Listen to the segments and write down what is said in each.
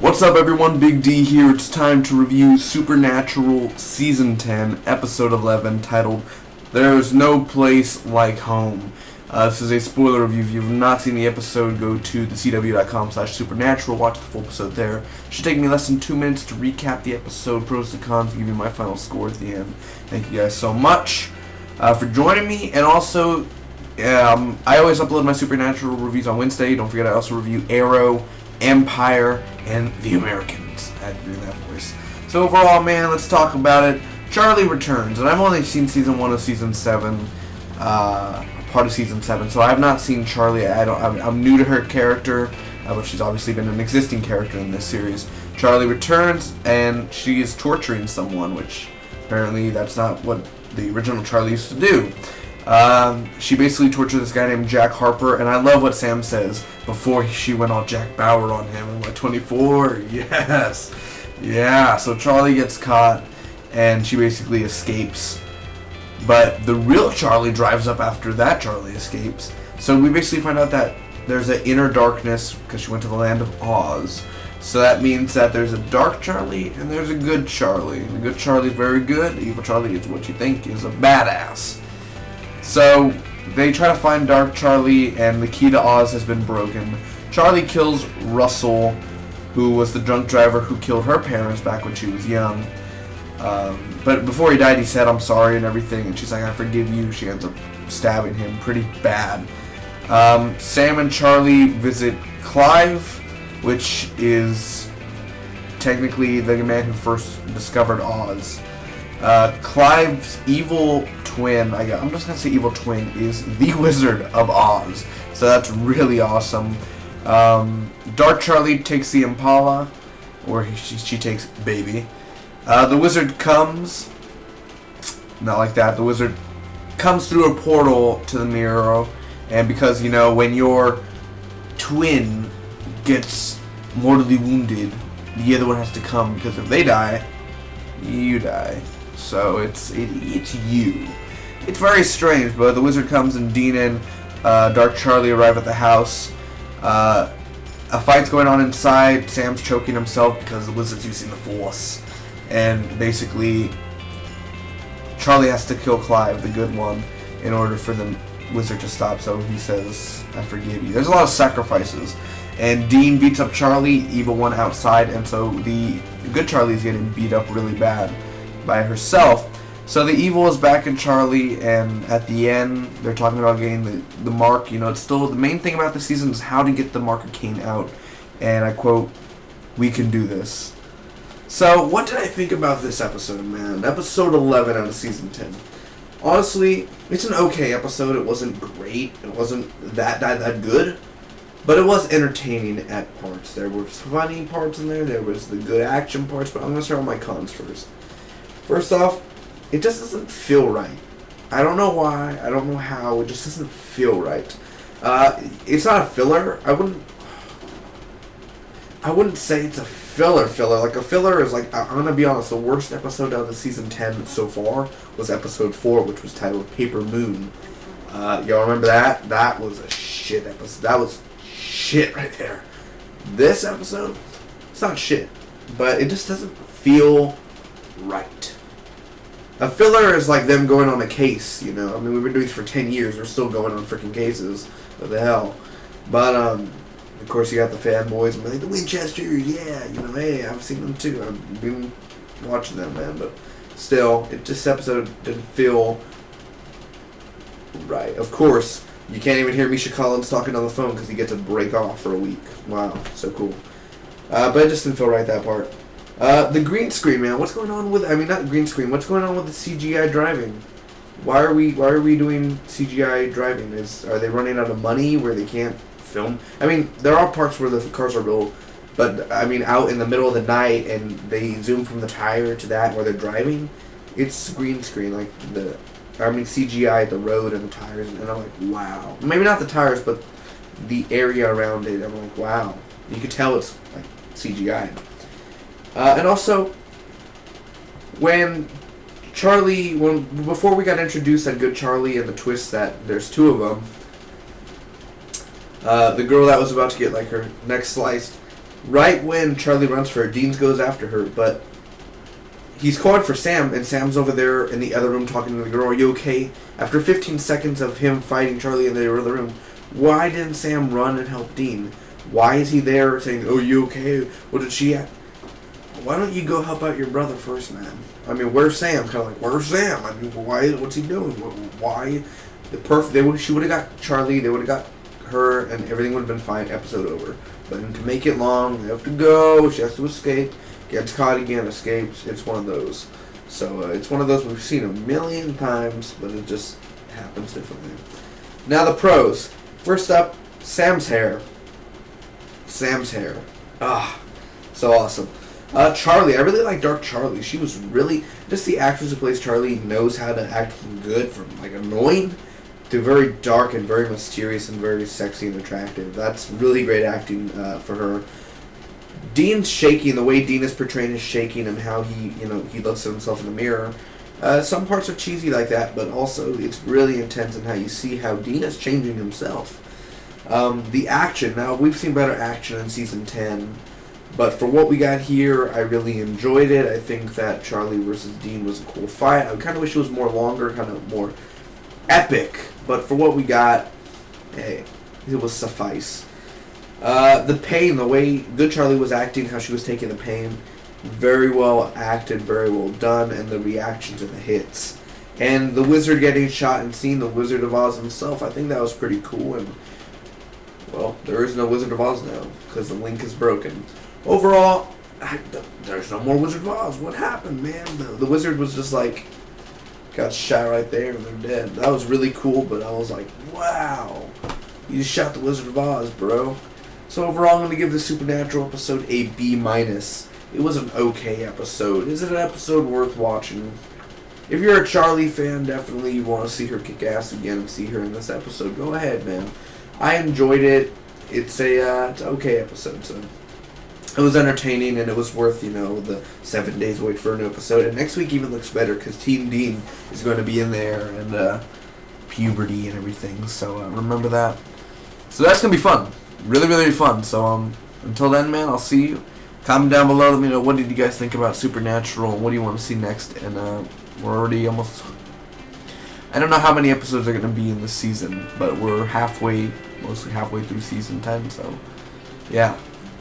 What's up everyone, Big D here. It's time to review Supernatural Season 10, Episode 11, titled There's No Place Like Home. This is a spoiler review. If you've not seen the episode, go to thecw.com/supernatural, watch the full episode there. It should take me less than 2 minutes to recap the episode, pros and cons, give you my final score at the end. Thank you guys so much for joining me, and also I always upload my Supernatural reviews on Wednesday. Don't forget I also review Arrow, Empire, and The Americans. I had to do that voice. So overall, man, let's talk about it. Charlie returns, and I've only seen season 1 of season 7, part of season 7. So I have not seen Charlie. I'm new to her character, but she's obviously been an existing character in this series. Charlie returns, and she is torturing someone, which apparently that's not what the original Charlie used to do. She basically tortured this guy named Jack Harper, and I love what Sam says before she went all Jack Bauer on him. I'm like, 24? Yes! Yeah, so Charlie gets caught, and she basically escapes. But the real Charlie drives up after that Charlie escapes. So we basically find out that there's an inner darkness, because she went to the land of Oz. So that means that there's a dark Charlie, and there's a good Charlie. The good Charlie is very good, the evil Charlie is what you think is a badass. So, they try to find Dark Charlie, and the key to Oz has been broken. Charlie kills Russell, who was the drunk driver who killed her parents back when she was young. But before he died, he said, "I'm sorry," and everything, and she's like, "I forgive you." She ends up stabbing him pretty bad. Sam and Charlie visit Clive, which is technically the man who first discovered Oz. Clive's evil twin, I'm just gonna say evil twin, is the Wizard of Oz. So that's really awesome. Dark Charlie takes the Impala, or she takes Baby. The Wizard comes, not like that, the Wizard comes through a portal to the mirror, and because, you know, when your twin gets mortally wounded, the other one has to come, because if they die, you die. So it's you. It's very strange, but the Wizard comes, and Dean and Dark Charlie arrive at the house. A fight's going on inside. Sam's choking himself because the Wizard's using the Force. And basically, Charlie has to kill Clive, the good one, in order for the Wizard to stop. So he says, "I forgive you." There's a lot of sacrifices. And Dean beats up Charlie, evil one, outside. And so the good Charlie is getting beat up really bad by herself. So the evil is back in Charlie, and at the end, they're talking about getting the mark. You know, it's still the main thing about the season is how to get the Mark of Cain out. And I quote, "We can do this." So, what did I think about this episode, man? Episode 11 out of season 10. Honestly, it's an okay episode. It wasn't great. It wasn't that good. But it was entertaining at parts. There were funny parts in there. There was the good action parts. But I'm going to start with my cons first. First off, it just doesn't feel right. I don't know why. I don't know how. It just doesn't feel right. It's not a filler. I wouldn't say it's a filler. Like a filler is like, I'm gonna be honest, the worst episode out of the season 10 so far was episode 4, which was titled Paper Moon. Y'all remember that? That was a shit episode. That was shit right there. This episode, it's not shit, but it just doesn't feel right. A filler is like them going on a case, you know. I mean, we've been doing this for 10 years. We're still going on freaking cases. What the hell? But, of course, you got the fanboys and like, the Winchesters, yeah, you know, hey, I've seen them too. I've been watching them, man. But still, this episode didn't feel right. Of course, you can't even hear Misha Collins talking on the phone because he gets a break off for a week. Wow, so cool. But it just didn't feel right, that part. The green screen, man. What's going on with? I mean, not green screen. What's going on with the CGI driving? Why are we doing CGI driving? Are they running out of money where they can't film? I mean, there are parts where the cars are built, but I mean, out in the middle of the night and they zoom from the tire to that where they're driving. It's green screen, like CGI, the road and the tires, and I'm like, wow. Maybe not the tires, but the area around it. I'm like, wow. You could tell it's like CGI. And also, before we got introduced at Good Charlie and the twist that there's two of them, the girl that was about to get like her neck sliced, Right when Charlie runs for her, Dean goes after her, but he's calling for Sam, and Sam's over there in the other room talking to the girl. Are you okay? After 15 seconds of him fighting Charlie in the other room, why didn't Sam run and help Dean? Why is he there saying, oh, you okay? What did she at? Why don't you go help out your brother first, man? I mean, where's Sam? Kind of like, where's Sam? I mean, why? What's he doing? Why? She would have got Charlie. They would have got her, and everything would have been fine. Episode over. But to make it long, they have to go. She has to escape. Gets caught again. Escapes. It's one of those. So it's one of those we've seen a million times, but it just happens differently. Now the pros. First up, Sam's hair. Sam's hair. Ah, so awesome. Charlie, I really like Dark Charlie. She was really, just the actress who plays Charlie knows how to act from good, from like annoying to very dark and very mysterious and very sexy and attractive. That's really great acting for her. Dean's shaking, the way Dean is portraying his shaking and how he looks at himself in the mirror. Some parts are cheesy like that, but also it's really intense in how you see how Dean is changing himself. The action, now we've seen better action in season 10. But for what we got here, I really enjoyed it. I think that Charlie versus Dean was a cool fight. I kind of wish it was more longer, kind of more epic. But for what we got, hey, it was suffice. The pain, the way good Charlie was acting, how she was taking the pain, very well acted, very well done, and the reaction to the hits. And the wizard getting shot and seeing the Wizard of Oz himself, I think that was pretty cool. And, well, there is no Wizard of Oz now, because the link is broken. Overall, there's no more Wizard of Oz. What happened, man? The wizard was just like, got shot right there and they're dead. That was really cool, but I was like, wow. You just shot the Wizard of Oz, bro. So overall, I'm going to give the Supernatural episode a B-. It was an okay episode. Is it an episode worth watching? If you're a Charlie fan, definitely you want to see her kick ass again and see her in this episode. Go ahead, man. I enjoyed it. It's an okay episode, so it was entertaining, and it was worth, the 7 days wait for a new episode. And next week even looks better because Team Dean is going to be in there, and puberty and everything. So remember that. So that's going to be fun. Really, really fun. So until then, man, I'll see you. Comment down below. Let me know, what did you guys think about Supernatural, and what do you want to see next? And we're already almost, I don't know how many episodes are going to be in this season, but we're mostly halfway through season 10. So yeah.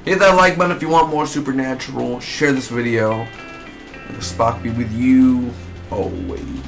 Hit that like button if you want more Supernatural. Share this video. And Spock be with you always.